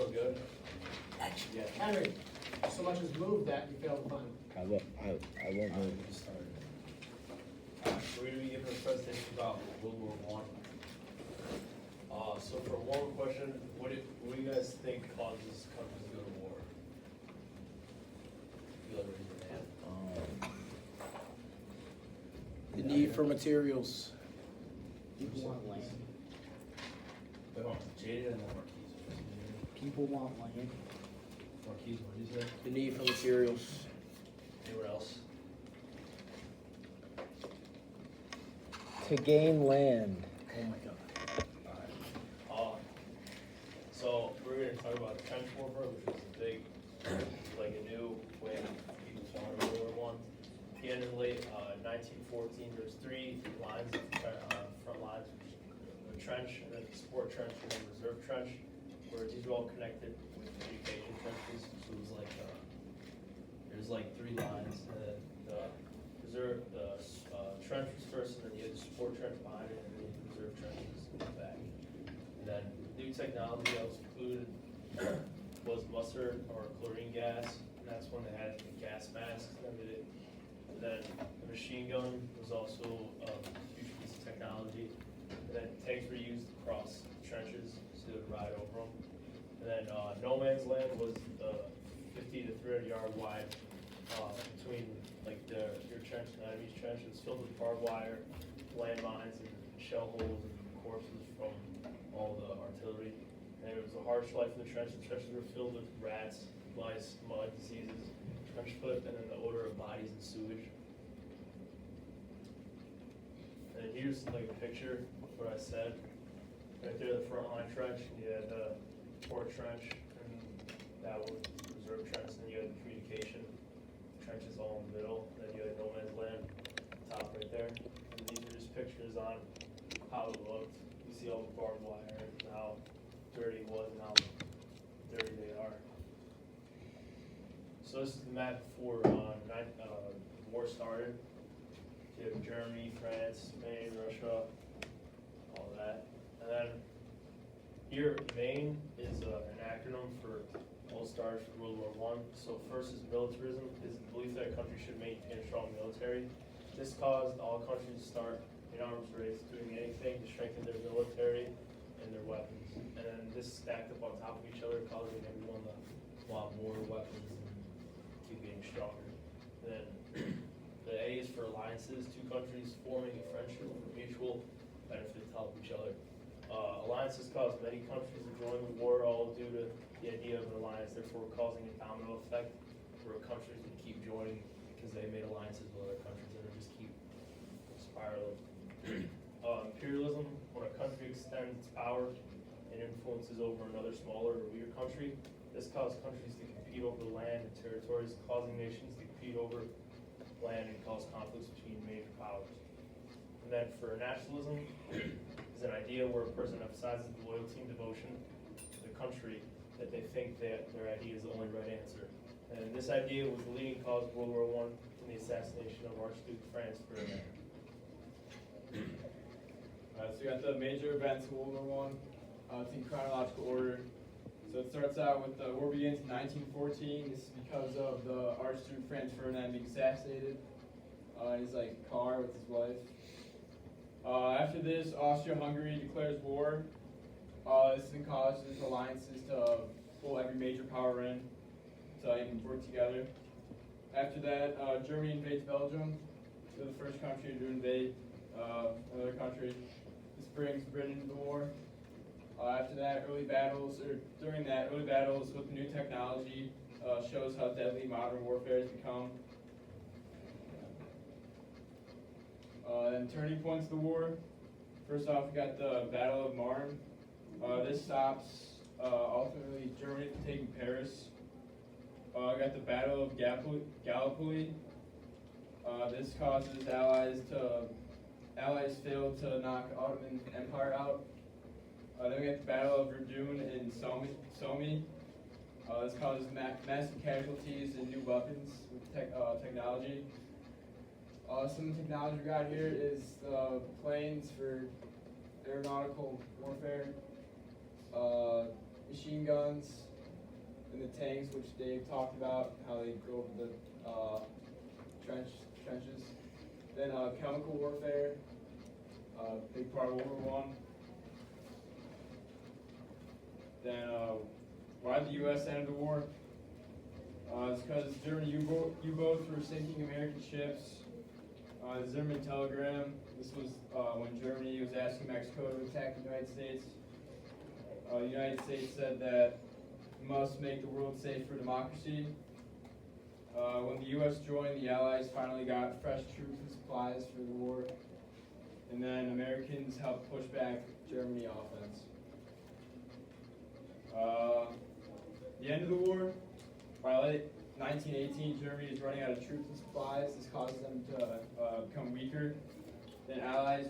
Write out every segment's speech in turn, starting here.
feel good? Yeah. Henry, so much as moved that you failed the final. I won't move. We're gonna be giving a presentation about World War One. So for one question, what do you guys think causes countries to go to war? You gotta raise your hand. The need for materials. People want land. Jaded and then Marquise. People want land. Marquise, what did you say? The need for materials. Anyone else? To gain land. Oh my God. So we're gonna talk about trench warfare, which was a big, like a new way people fought in World War One. At the end of the late 1914, there's three lines, front lines, a trench, and then the support trench, and then reserve trench, where these are all connected with communication trenches. So it was like there's like three lines, and then the trench was first, and then you had the support trench behind it, and then the reserve trenches in the back. And then new technology that was included was mustard or chlorine gas, and that's when they had the gas masks. And then the machine gun was also a huge piece of technology. And then tanks were used across trenches so they would ride over them. And then no man's land was 50 to 300 yard wide between like your trench and the enemy's trench. It was filled with barbed wire, landmines, and shell holes and corpses from all the artillery. And it was a harsh life in the trench. The trenches were filled with rats, lice, mud, diseases, trench foot, and then the odor of bodies and sewage. And then here's like a picture of what I said. Right there, the front line trench, you had the port trench, and that was reserve trench, and you had the communication trenches all in the middle, and then you had no man's land top right there. And these are just pictures on how it looked. You see all the barbed wire and how dirty it was and how dirty they are. So this is the map before the war started. You have Germany, France, Spain, Russia, all that. And then here, Maine is an acronym for all stars for World War I. So first is militarism, is the belief that a country should maintain a strong military. This caused all countries to start an arms race, doing anything to strengthen their military and their weapons. And then this stacked up on top of each other, causing everyone to want more weapons and keep getting stronger. And then the A is for alliances, two countries forming a friendship for mutual benefit to help each other. Alliances caused many countries to join the war, all due to the idea of an alliance, therefore causing a domino effect where countries would keep joining because they made alliances with other countries and it would just keep spiraling. Imperialism, when a country extends its power and influences over another smaller or weaker country, this caused countries to compete over land and territories, causing nations to compete over land and cause conflicts between major powers. And then for nationalism is an idea where a person emphasizes the loyalty and devotion to the country that they think that their idea is the only right answer. And this idea was the leading cause of World War I and the assassination of Archduke Franz Ferdinand. So we got the major events of World War I. It's in chronological order. So it starts out with the war begins in 1914. This is because of the Archduke Franz Ferdinand being assassinated in his car with his wife. After this, Austria-Hungary declares war. This then causes alliances to pull every major power in to even work together. After that, Germany invades Belgium. They're the first country to invade another country. This brings Britain into the war. After that, early battles with new technology shows how deadly modern warfare has become. Then turning points of the war. First off, we got the Battle of Marne. This stops ultimately Germany from taking Paris. We got the Battle of Gallipoli. This causes Allies fail to knock Ottoman Empire out. Then we got the Battle of Verdun and Somme. This causes massive casualties and new weapons with technology. Some technology we got here is planes for aeronautical warfare, machine guns, and the tanks, which Dave talked about, how they go over the trenches. Then chemical warfare, big part of World War I. Then why the U.S. ended the war? It's because German U-boats were sinking American ships. The Zimmerman telegram. This was when Germany was asking Mexico to attack the United States. The United States said that we must make the world safe for democracy. When the U.S. joined, the Allies finally got fresh troops and supplies for the war. And then Americans helped push back Germany offense. The end of the war, by late 1918, Germany is running out of troops and supplies. This causes them to become weaker. Then Allies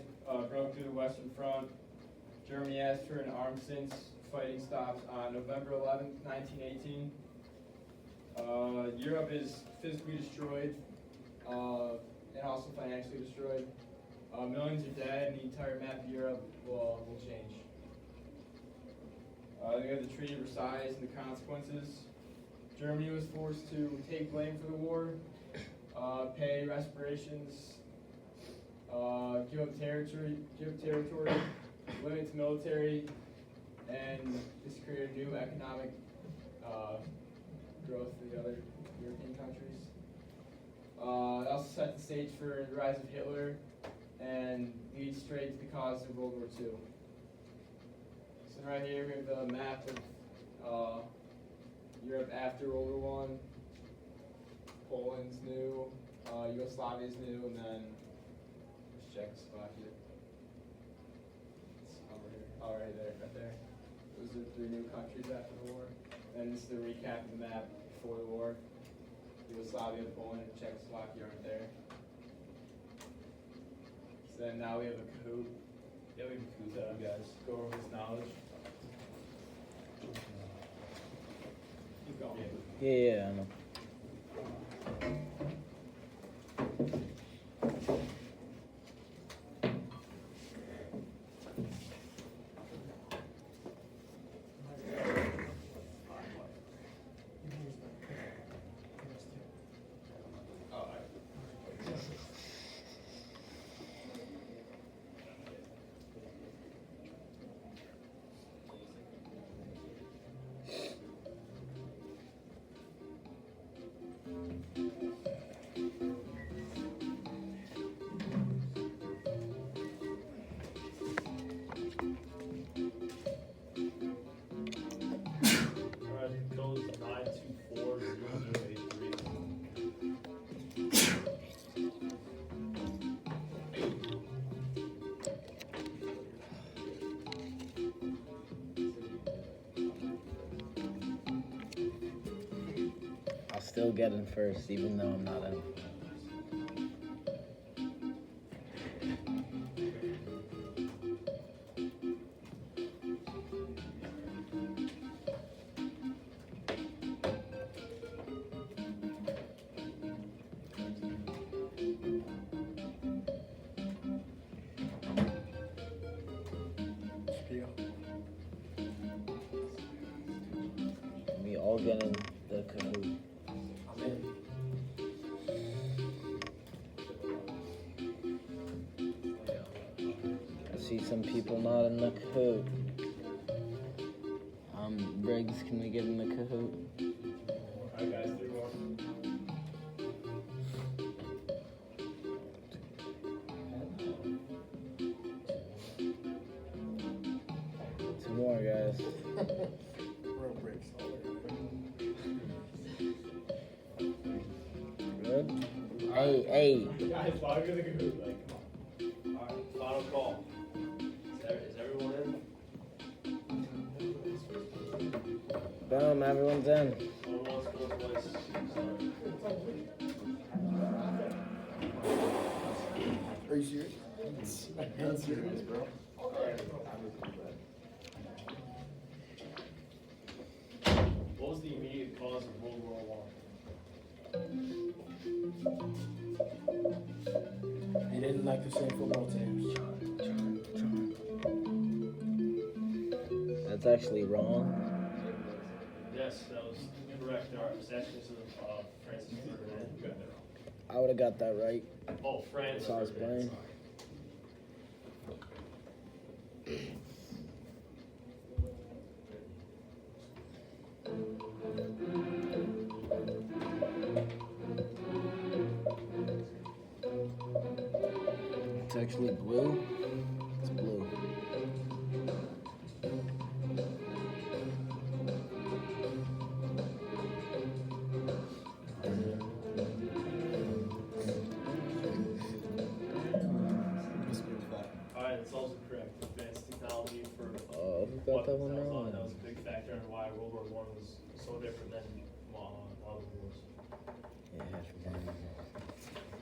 broke through the Western Front. Germany asked for an armistice. Fighting stops on November 11th, 1918. Europe is physically destroyed and also financially destroyed. Millions are dead, and the entire map of Europe will change. We have the Treaty of Versailles and the consequences. Germany was forced to take blame for the war, pay reparations, give up territory, limit its military, and this created new economic growth for the other European countries. It also set the stage for the rise of Hitler and leads straight to the cause of World War II. So right here we have the map of Europe after World War I. Poland's new, Yugoslavia's new, and then there's Czechoslovakia. It's over here. Oh, right there, right there. Those are 3 new countries after the war. And this is the recap of the map before the war. Yugoslavia, Poland, and Czechoslovakia aren't there. So then now we have a Kahoot. Yeah, we can Kahoot that, guys. Go over this knowledge. Keep going. Yeah, I know. Alright, code 9240083. I'll still get in first, even though I'm not in. We all get in the Kahoot. I'm in. I see some people not in the Kahoot. Briggs, can we get in the Kahoot? Alright, guys, 3 more. Two more, guys. Real breaks. Good? Hey. Guys, log in the Kahoot. Like, come on. Alright, final call. Is everyone in? Boom, everyone's in. One wants fourth place. Sorry. Are you serious? I'm serious, bro. What was the immediate cause of World War I? He didn't like the same football teams. That's actually wrong. Yes, that was correct. There are assassinations of Francis Ferdinand. I would have got that right. Oh, France. So I was playing. It's actually blue. It's blue. Alright, that's also correct. Advanced technology for Oh, who got that one that wrong? was a big factor in why World War I was so different than other wars. Yeah, I forgot.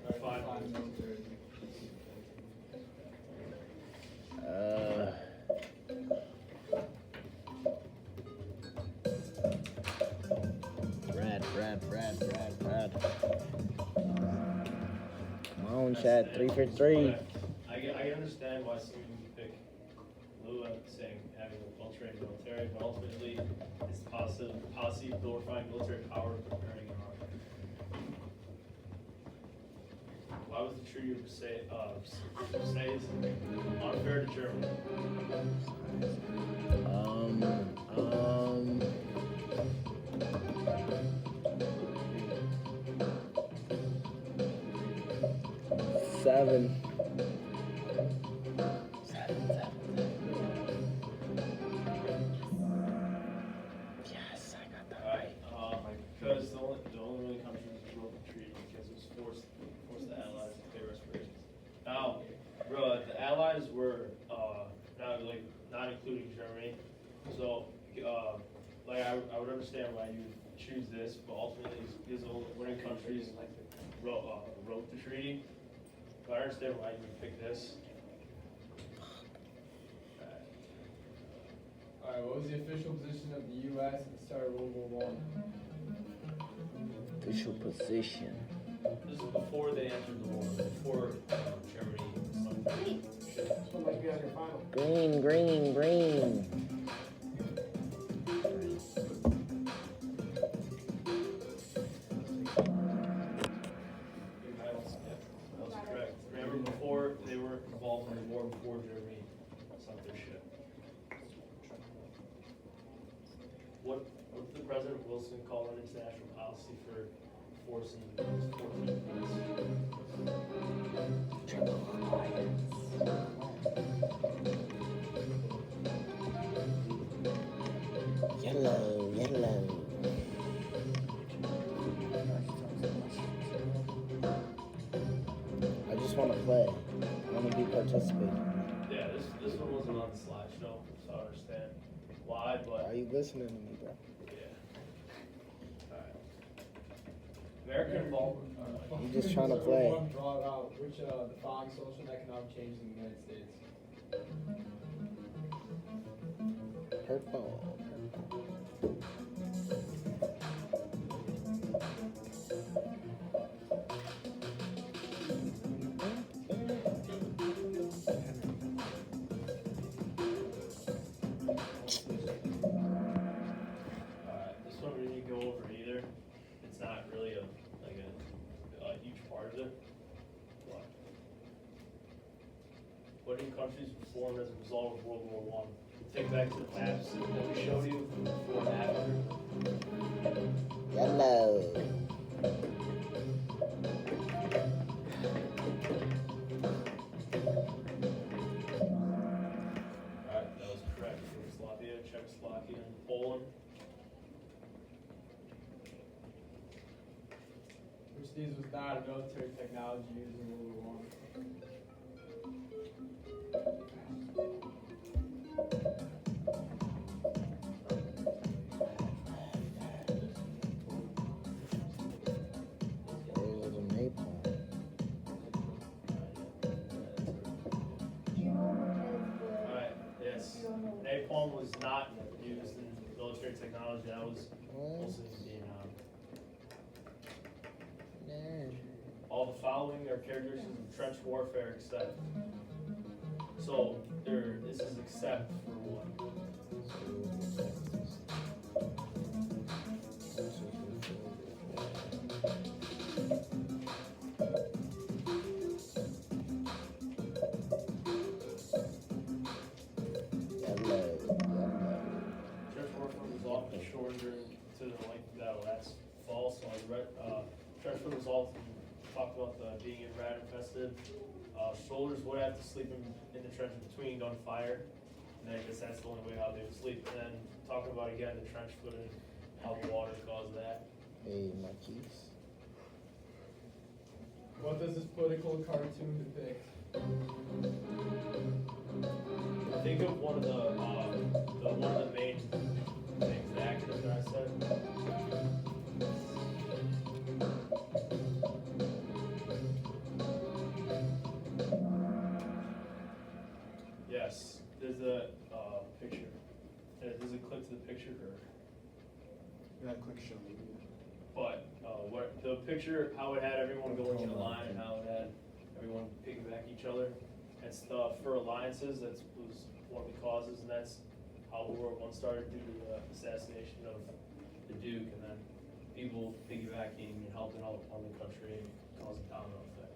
Alright, Five fine. military. Brad. Come on, Chad, 3 for 3. I understand why some would pick Lou at saying having a well-trained military, but ultimately it's the policy of glorifying military power and preparing an army. Why was the Treaty of Versailles unfair to Germany? Seven. Yes, I got that right. Because the only country that broke the treaty because it was forced the Allies to pay reparations. Now, bro, the Allies were not including Germany, so I would understand why you would choose this, but ultimately these winning countries wrote the treaty. But I understand why you would pick this. Alright, what was the official position of the U.S. at the start of World War I? Official position. This is before they entered the war, before Germany. This one might be on your final. Green. That was correct. Remember before they were involved in the war, before Germany sunk their ship. What did President Wilson call an international policy for forcing those 14 Yellow. I just want to play. I want to be participating. Yeah, this one wasn't on the slideshow, so I understand why, Why are but you listening to me, bro? yeah. Alright. American involvement. You just trying to So play. everyone brought out which the following social and economic changes in the United States. Purple. This one we didn't go over either. It's not really a huge part of it. What new countries were formed as a result of World War I? Take back to the maps that we showed you before and after. Yellow. Alright, that was correct. Yugoslavia, Czechoslovakia, and Poland. Which these was not a military technology used in World War I. There's a maple. Alright, yes. Napalm was not used in military technology. That was also in all the following are characteristics of trench warfare except. So this is except for one. to the length of battle. That's false. So trench foot was all talked about being rat infested. Soldiers would have to sleep in the trench between gunfire. And I guess that's the only way how they would sleep. And then talking about again the trench foot and how the water caused that. Hey, my keys. What does this political cartoon depict? Think of one of the main things, the acronym that I said. Yes, there's a picture. There's a clip to the picture, That quick show. but what the picture, how it had everyone going in a line and how it had everyone piggyback each other. It's for alliances. That was one of the causes, and that's how World War I started due to the assassination of the Duke, and then people piggybacking and helping out on the country and causing domino effect.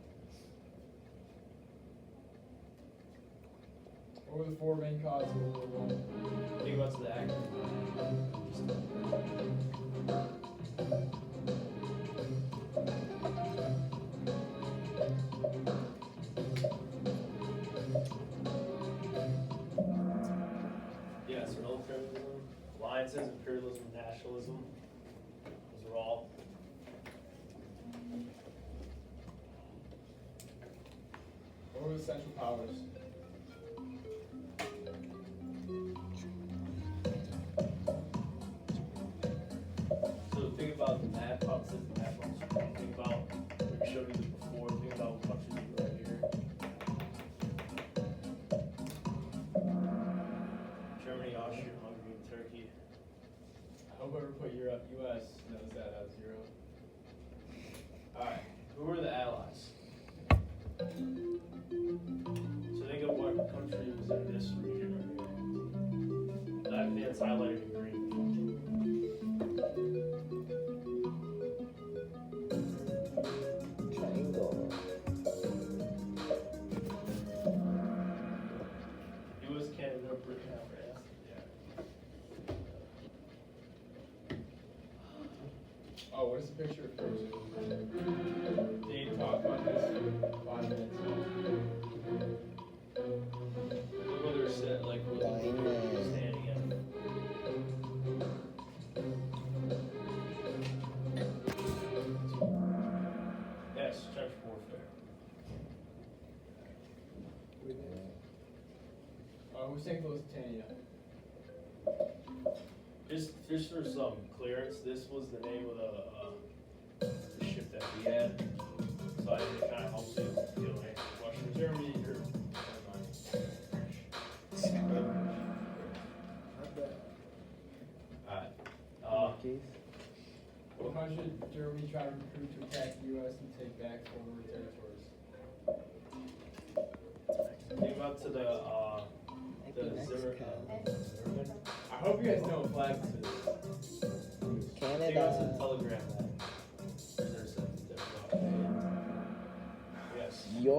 What were the four main causes of World War I? Think about the acronym. Yes, militarism, alliances, imperialism, nationalism. Those are all. What were the Central Powers? So think about the map, how it says the map on the screen. Think about, we showed you this before, think about what countries are right here. Germany, Austria, Hungary, and Turkey. I hope whoever put Europe, US knows that as zero. Alright, who were the allies? So think of what country was in this region right here. That that's highlighted in green. Triangle. US, Canada, Britain, France. Oh, what is the picture first? They talk about this 5 minutes ago. Look where they're set, like where they're standing in. Yes, trench warfare. Who's taking Lusitania? Just for some clearance, this was the name of the ship that we had. So I think it kind of helps you answer the question. Germany or Alright. Keys. what country did Germany try to recruit to attack the US and take back former territories? Think about to the Zimmer, Zimmerman. I hope you guys know what flag this is. Think about to the Canada. telegram that. There's something Yes. Yo.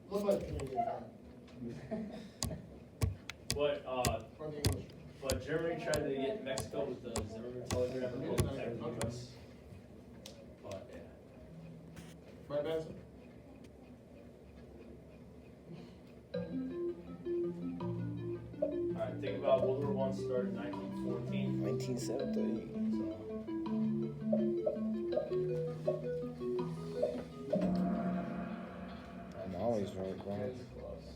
What about the Canadian flag? But Or the English? but Germany tried to get Mexico with the Zimmerman telegram and go attack the US. But yeah. Right answer? Alright, think about World War I started in 1914. 1973. I'm always right, bro. That is close.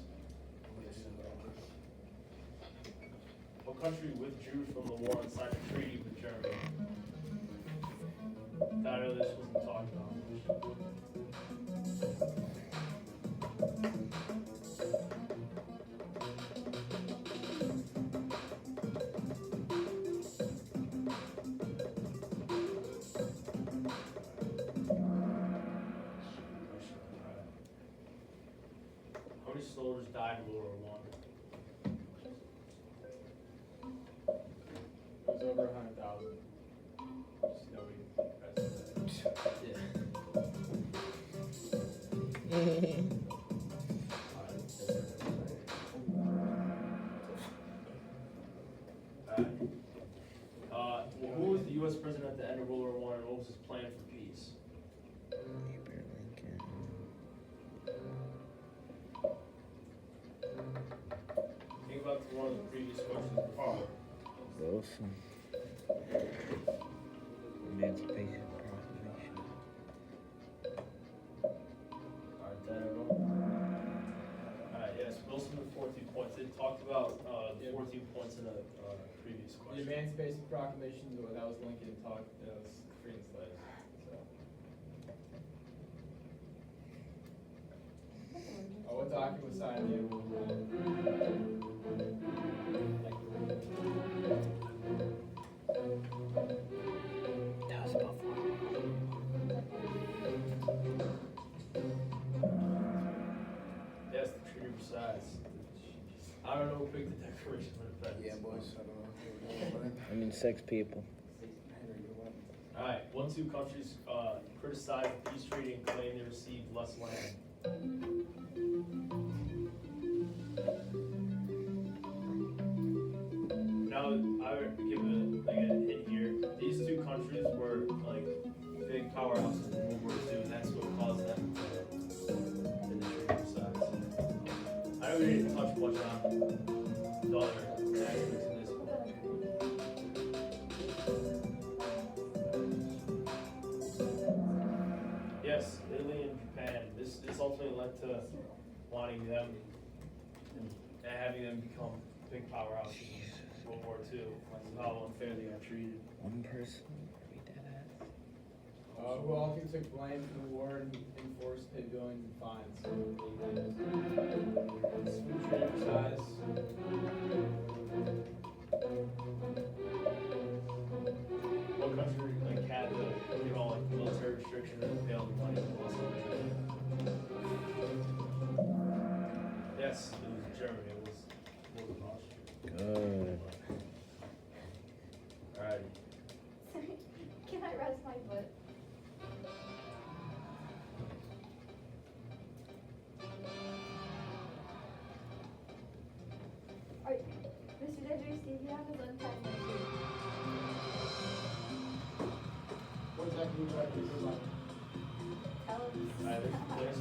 What country withdrew from the war and signed a treaty with Germany? I know this wasn't talked about. How many soldiers died in World War I? It was over 100,000. Just nobody pressed that. Who was the U.S. president at the end of World War I, and what was his plan for peace? Abraham Lincoln. Think about one of the previous questions before. Wilson. Emancipation Proclamation. Alright, that everyone? Alright, yes, Wilson with 14 points. They talked about Yeah. 14 points in a previous The question. Emancipation Proclamation, that was Lincoln talked, that was freeing slaves, so. What document was signed in World War I? That was about 4. Yes, the Treaty of Versailles. I don't know who picked the Declaration of Independence. Yeah, boys, I don't know. I mean, 6 people. Alright, one, two countries criticized the peace treaty and claimed they received less land. Now, I would give a hint here. These two countries were like big powerhouses in World War II, and that's what caused them to in the Treaty of Versailles. I know we didn't touch much on the other aspects of this, but yes, Italy and Japan. This ultimately led to wanting them and having them become big powerhouses in World War II. Like how unfair they got treated. One person. Read that ass. Who all took blame for the war and enforced pay billings and fines? It's from Treaty of Versailles. What country like had the like military restriction and failed the money and lost country? Yes, it was Germany. It was Austria. Good. Alright. Can I rest my foot? Alright, Mr. Dedrick, Steve, you have his own time machine. What exactly would you like to do? Tell him. Alright, there's